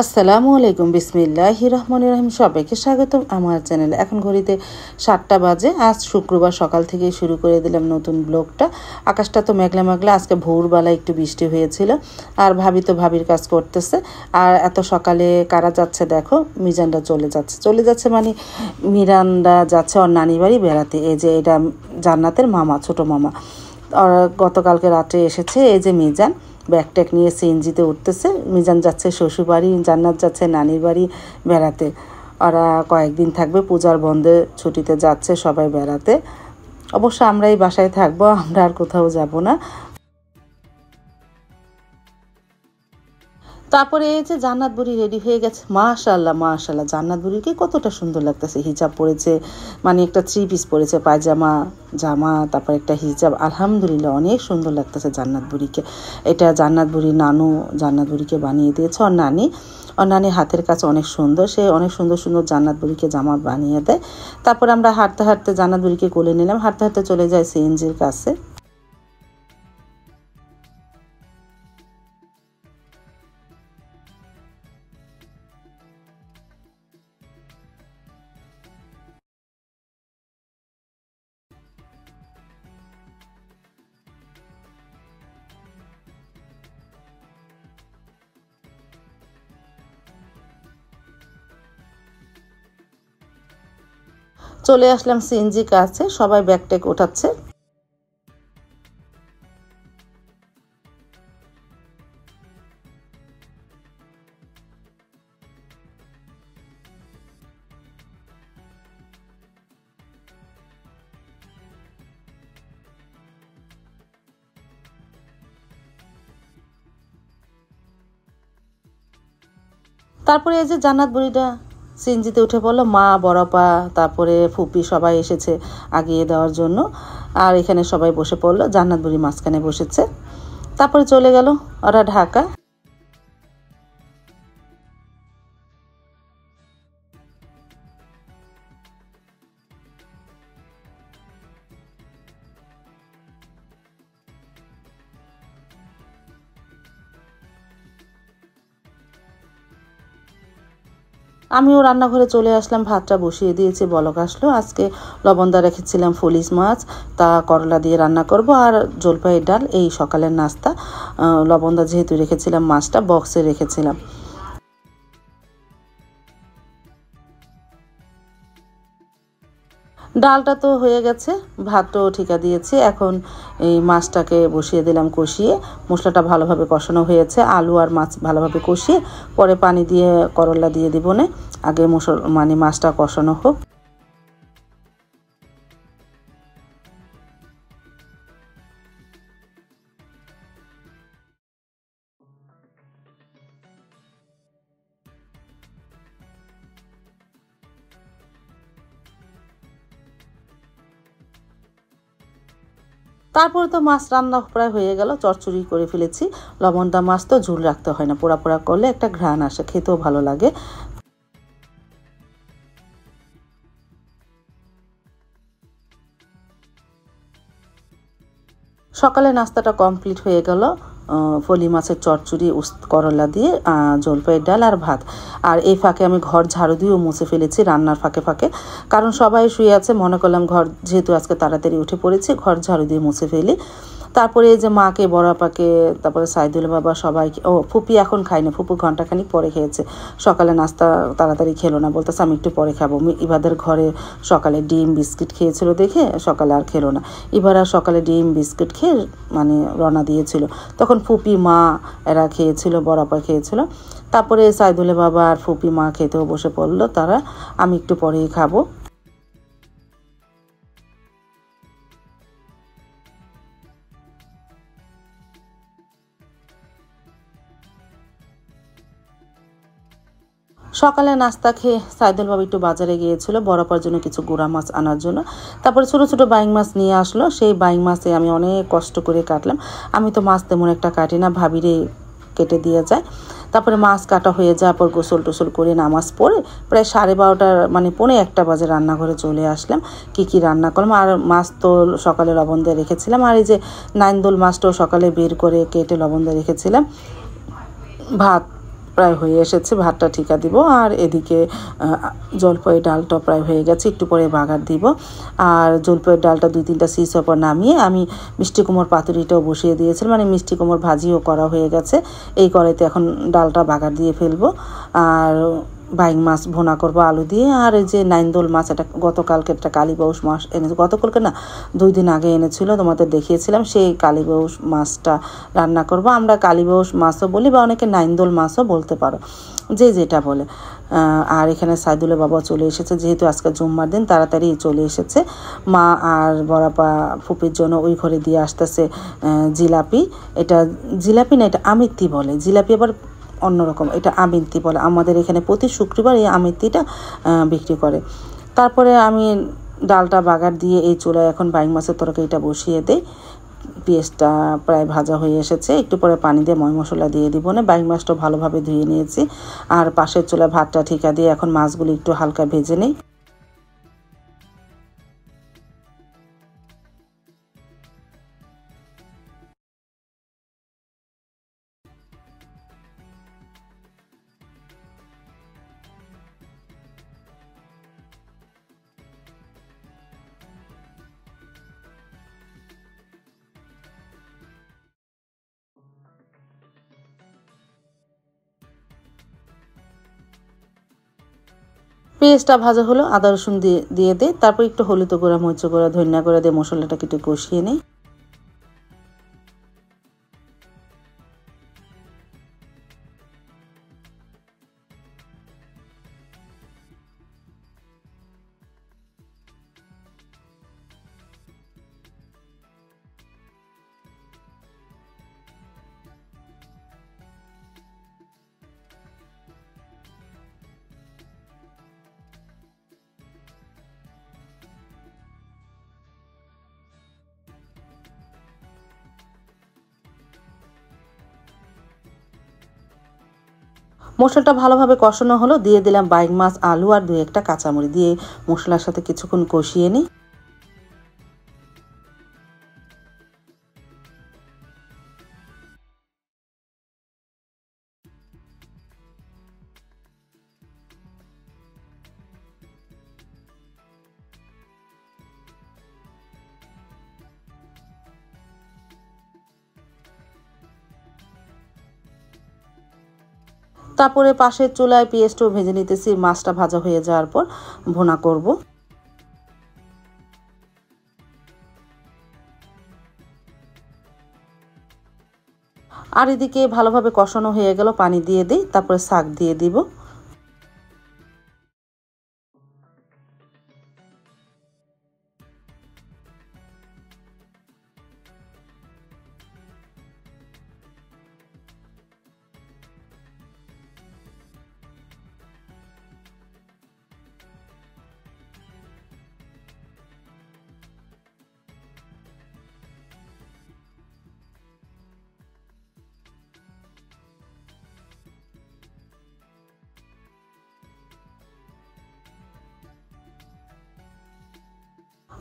আসসালামু আলাইকুম, বিসমিল্লাহির রহমানির রহিম। সবাইকে স্বাগতম আমার চ্যানেলে। এখন ঘড়িতে 7টা বাজে। আজ শুক্রবার সকাল থেকেই শুরু করে দিলাম নতুন ব্লগটা। আকাশটা তো মেঘলা মেঘলা, আজকে ভোরবেলা একটু বৃষ্টি হয়েছিল। আর ভাবি তো ভাবির কাজ করতেছে। আর এত সকালে কারা যাচ্ছে দেখো, মিজানরা চলে যাচ্ছে মানে মিরান্ডা যাচ্ছে ওর নানি বাড়ি বেড়াতে। এই যে এটা জান্নাতের মামা, ছোট মামা। আর গতকালকে রাত্রে এসেছে। এই যে মিজান ব্যাগ ট্যাগ নিয়ে সিএনজিতে উঠতেছে। মিজান যাচ্ছে শ্বশুরবাড়ি, জান্নাত যাচ্ছে নানির বাড়ি বেড়াতে। ওরা কয়েকদিন থাকবে, পূজার বন্ধে ছুটিতে যাচ্ছে সবাই বেড়াতে। অবশ্য আমরাই বাসায় থাকবো, আমরা আর কোথাও যাব না। তারপরে এই যে জান্নাত বুড়ি রেডি হয়ে গেছে। মাশাআল্লাহ মাশাআল্লাহ, জান্নাত বুড়িকে কতটা সুন্দর লাগতেছে। হিজাব পরেছে, মানে একটা 3 পিস পরেছে, পায়জামা জামা, তারপর একটা হিজাব। আলহামদুলিল্লাহ অনেক সুন্দর লাগতেছে জান্নাত বুড়িকে। এটা জান্নাত বুড়ির নানু জান্নাত বুড়িকে বানিয়ে দিয়েছে। ওর নানি হাতের কাছে অনেক সুন্দর, সে অনেক সুন্দর সুন্দর জান্নাত বুড়িকে জামা বানিয়ে দেয়। তারপর আমরা হাঁটতে হাঁটতে জান্নাত বুড়িকে কোলে নিলাম, হাঁটতে হাঁটতে চলে যাই সিএনজির কাছে। চলে আসলাম সিএনজি কাছে, সবাই ব্যাগ ট্যাগ ওঠাচ্ছে। তারপরে এই যে জান্নাত বুড়িটা সিএনজিতে উঠে পড়লো। মা, বড়পা, তারপরে ফুপি সবাই এসেছে আগিয়ে দেওয়ার জন্য। আর এখানে সবাই বসে পড়লো, জান্নাত বুড়ি মাঝখানে বসেছে। তারপরে চলে গেল ওরা ঢাকা। আমিও রান্নাঘরে চলে আসলাম, ভাতটা বসিয়ে দিয়েছি, বলক আসলো। আজকে লবণদা রেখেছিলাম ফলিস মাছ, তা করলা দিয়ে রান্না করব। আর জলপাইয়ের ডাল, এই সকালের নাস্তা। লবণদা যেহেতু রেখেছিলাম, মাছটা বক্সে রেখেছিলাম। ডালটা তো হয়ে গেছে, ভাতটাও ঠিকা দিয়েছি। এখন এই মাছটাকে বসিয়ে দিলাম কষিয়ে। মশলাটা ভালোভাবে কষানো হয়েছে, আলু আর মাছ ভালোভাবে কষিয়ে পরে পানি দিয়ে করলা দিয়ে দিব না। আগে মানে মাছটা কষানো হোক। তারপরে তো মাছ রান্না প্রায় হয়ে গেল, চচ্চড়ি করে ফেলেছি। লবণদা মাছ তো ঝোল রাখতে হয় না, পোড়া পোড়া করলে একটা ঘ্রাণ আসে, খেতেও ভালো লাগে। সকালে নাস্তাটা কমপ্লিট হয়ে গেল। ফলি মাছের চচ্চড়ি, করলা দিয়ে, জলপাইয়ের ডাল আর ভাত। আর এই ফাঁকে আমি ঘর ঝাড়ু দিয়েও মুছে ফেলেছি, রান্নার ফাঁকে ফাঁকে। কারণ সবাই শুয়ে আছে, মনে করলাম ঘর যেহেতু আজকে তাড়াতাড়ি উঠে পড়েছি, ঘর ঝাড়ু দিয়ে মুছে ফেলি। তারপরে এই যে মাকে, বড়াপাকে, তারপরে সাইদুল বাবা সবাইকে, ফুপি এখন খাই না, ফুপু ঘন্টাখানিক পরে খেয়েছে। সকালে নাস্তা তাড়াতাড়ি খেলো না, বলতেছে আমি একটু পরে খাবো। ইবাদের ঘরে সকালে ডিম বিস্কিট খেয়েছিল দেখে সকালে আর খেলো না। এবার আর সকালে ডিম বিস্কিট খেয়ে মানে রওনা দিয়েছিল। তখন ফুপি মা এরা খেয়েছিল, বড়াপা খেয়েছিল। তারপরে সাইদুলে বাবা আর ফুপি মা খেতেও বসে পড়লো তারা। আমি একটু পরেই খাবো। সকালে নাস্তা খেয়ে সাইদুল বাবু একটু বাজারে গিয়েছিল বড়পার জন্য কিছু গুঁড়া মাছ আনার জন্য। তারপরে ছোট ছোট বাইং মাছ নিয়ে আসলো। সেই বাইং মাছে আমি অনেক কষ্ট করে কাটলাম। আমি তো মাছ তেমন একটা কাটি না, ভাবিরে কেটে দিয়ে যায়। তারপরে মাছ কাটা হয়ে যাওয়ার পর গোসল টোসল করে নামাজ পড়ে প্রায় 12:30 মানে 1:45 বাজে রান্নাঘরে চলে আসলাম। কি রান্না করলাম, আর মাছ তো সকালে লবণ দিয়ে রেখেছিলাম। আর এই যে নাইন্দোল মাছটাও সকালে বের করে কেটে লবণ দিয়ে রেখেছিলাম। ভাত প্রায় হয়ে এসেছে, ভাতটা ঠিকা দিব। আর এদিকে জলপাইয়ের ডালটা প্রায় হয়ে গেছে, একটু পরে বাগার দিব। আর জলপাইয়ের ডালটা 2-3টা সিজ পর নামিয়ে আমি মিষ্টি কুমড়োর পাতুরিটাও বসিয়ে দিয়েছিলাম, মানে মিষ্টি কুমড়োর ভাজিও করা হয়ে গেছে। এই কড়াইতে এখন ডালটা বাগার দিয়ে ফেলবো। আর বাইং মাছ ভুনা করবো আলু দিয়ে। আর এই যে নাইন্দোল মাছ, এটা গতকালকে একটা কালীবাউস মাছ এনেছে, গতকালকে না 2 দিন আগে এনেছিল, তোমাদের দেখিয়েছিলাম। সেই কালীবাউস মাছটা রান্না করব। আমরা কালীবাউস মাছও বলি, বা অনেকে নাইন্দোল মাছও বলতে পারো, যে যেটা বলে। আর এখানে সাইদুলের বাবা চলে এসেছে, যেহেতু আজকে জুম্মার দিন তাড়াতাড়ি চলে এসেছে। মা আর বড়াপা ফুপির জন্য ওই ঘরে দিয়ে আসতেছে জিলাপি। এটা জিলাপি না, এটা আমিত্তি বলে। জিলাপি আবার অন্যরকম, এটা আমিত্তি বলে। আমাদের এখানে প্রতি শুক্রবার এই আমিত্তিটা বিক্রি করে। তারপরে আমি ডালটা বাগার দিয়ে এই চুলায় এখন বাইং মাছের তরকারিটা বসিয়ে দিই। পেঁয়াজটা প্রায় ভাজা হয়ে এসেছে, একটু পরে পানি দিয়ে ময় মশলা দিয়ে দিব। না, বাইং মাছটা ভালোভাবে ধুয়ে নিয়েছি। আর পাশের চুলায় ভাতটা ঠিকা দিয়ে এখন মাছগুলি একটু হালকা ভেজে নিই। পেঁয়াজটা ভাজা হলো, আদা রসুন দিয়ে দিই। তারপর একটু হলুদ গুঁড়া, মরিচ গুঁড়া, ধনিয়া গুঁড়া দিয়ে মশলাটাকে একটু কষিয়ে নিই। মশলাটা ভালোভাবে কষানো হলো, দিয়ে দিলাম বাইং মাছ, আলু আর 2-1টা কাঁচামরিচ দিয়ে মশলার সাথে কিছুক্ষণ কষিয়ে নিই। তারপরে পাশের চুলায় পেঁয়াজটাও ভেজে নিতেছি, মাছটা ভাজা হয়ে যাওয়ার পর ভুনা করব। আর এদিকে ভালোভাবে কষানো হয়ে গেল, পানি দিয়ে দিই, তারপরে শাক দিয়ে দিব।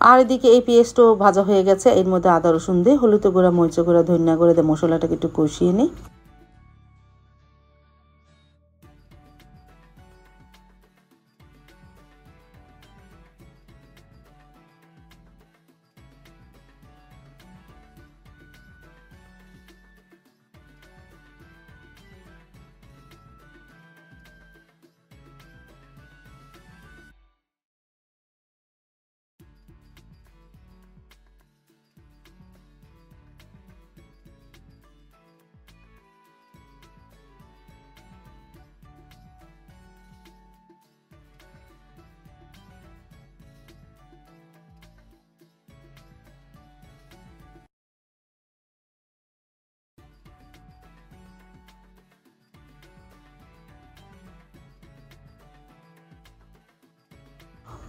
আর এদিকে এই পেঁয়াজটাও ভাজা হয়ে গেছে, এর মধ্যে আদা রসুন দিয়ে হলুদ গুঁড়া, মরিচ গুঁড়া, ধনিয়া গুঁড়া দিয়ে মশলাটাকে একটু কষিয়ে নিই।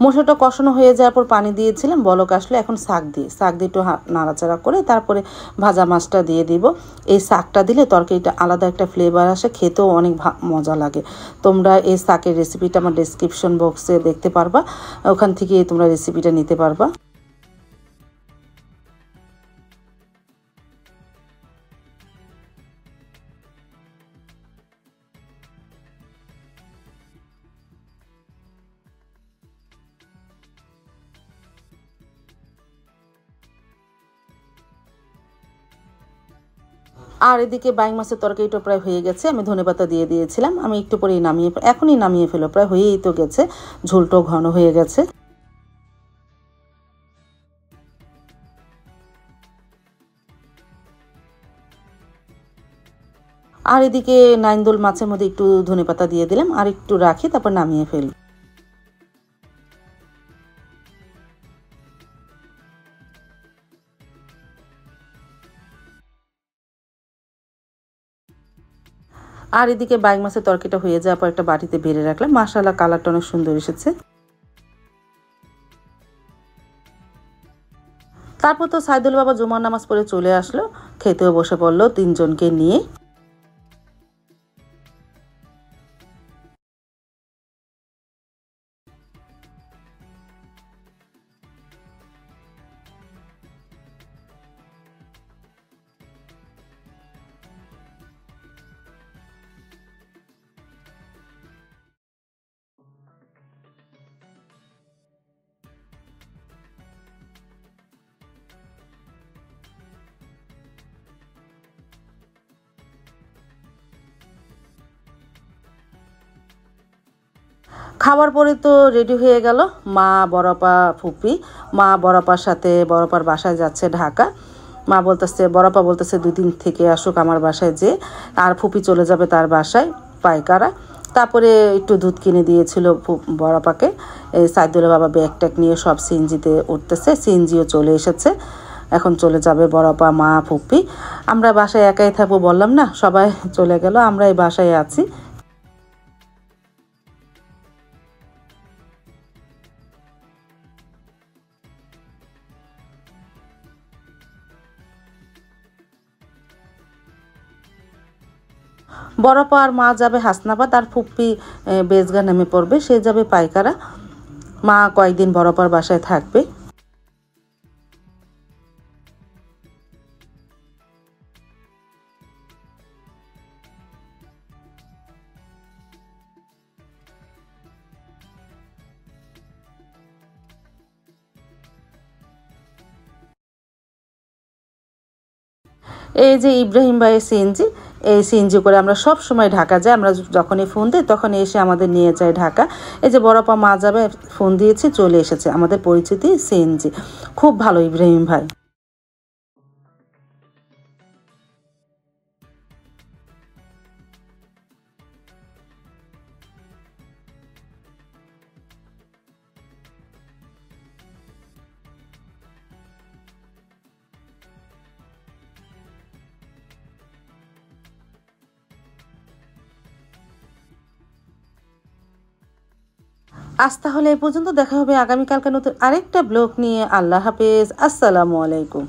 মশলাটা কষানো হয়ে যাওয়ার পর পানি দিয়েছিলাম, বলক আসলে এখন শাক দিয়ে একটু নাড়াচাড়া করে তারপরে ভাজা মাছটা দিয়ে দিব। এই শাকটা দিলে তরকারিটা আলাদা একটা ফ্লেভার আসে, খেতেও অনেক মজা লাগে। তোমরা এই শাকের রেসিপিটা আমার ডেসক্রিপশন বক্সে দেখতে পারবা, ওখান থেকে তোমরা রেসিপিটা নিতে পারবা। আর এদিকে বাইং মাছের তরকারিটা প্রায় হয়ে গেছে। আমি ধনেপাতা দিয়ে দিয়েছিলাম, আমি একটু পরেই এখনই নামিয়ে ফেলো, প্রায় হয়েই তো গেছে, ঝোলটাও ঘন হয়ে গেছে। আর এদিকে নাইন্দোল মাছের মধ্যে একটু ধনেপাতা দিয়ে দিলাম, আর একটু রাখি, তারপর নামিয়ে ফেলি। আর এদিকে বাইং মাছের তরকারিটা হয়ে যাওয়ার পর একটা বাটিতে বেড়ে রাখলাম। মাশাআল্লাহ, কালারটা অনেক সুন্দর এসেছে। তারপর তো সাইদুল বাবা জুমার নামাজ পড়ে চলে আসলো, খেতেও বসে পড়লো তিনজনকে নিয়ে। খাওয়ার পরে তো রেডি হয়ে গেল মা, বড়পা, ফুপি। মা বড়পার সাথে বড়পার বাসায় যাচ্ছে ঢাকা। মা বলতেছে, বড়পা বলতেছে 2 দিন থেকে আসুক আমার বাসায়, যে আর ফুপি চলে যাবে তার বাসায় পাইকারা। তারপরে একটু দুধ কিনে দিয়েছিল বড়পাকে। এই সাইদুলের বাবা ব্যাগ ট্যাগ নিয়ে সব সিএনজিতে উঠতেছে, সিএনজিও চলে এসেছে। এখন চলে যাবে বড়পা, মা, ফুপি। আমরা বাসায় একাই থাকবো বললাম না, সবাই চলে গেল, আমরা এই বাসায় আছি। বড়পা আর মা যাবে হাসনাবাদ, আর ফুপ্পি বেজগা নেমে পড়বে, সে যাবে পাইকারা। মা কয়েকদিন বড়পার বাসায় থাকবে। এই যে ইব্রাহিম ভাইয়ের সিএনজি, এই সিএনজি করে আমরা সব সময় ঢাকা যাই। আমরা যখনই ফোন দিই তখনই এসে আমাদের নিয়ে যায় ঢাকা। এই যে বড়পা মা যাবে, ফোন দিয়েছি, চলে এসেছে, আমাদের পরিচিতি সিএনজি। খুব ভালো ইব্রাহিম ভাই। আজ তাহলে এই পর্যন্ত, দেখা হবে আগামীকালকে নতুন আরেকটা ব্লগ নিয়ে। আল্লাহ হাফেজ, আসসালামু আলাইকুম।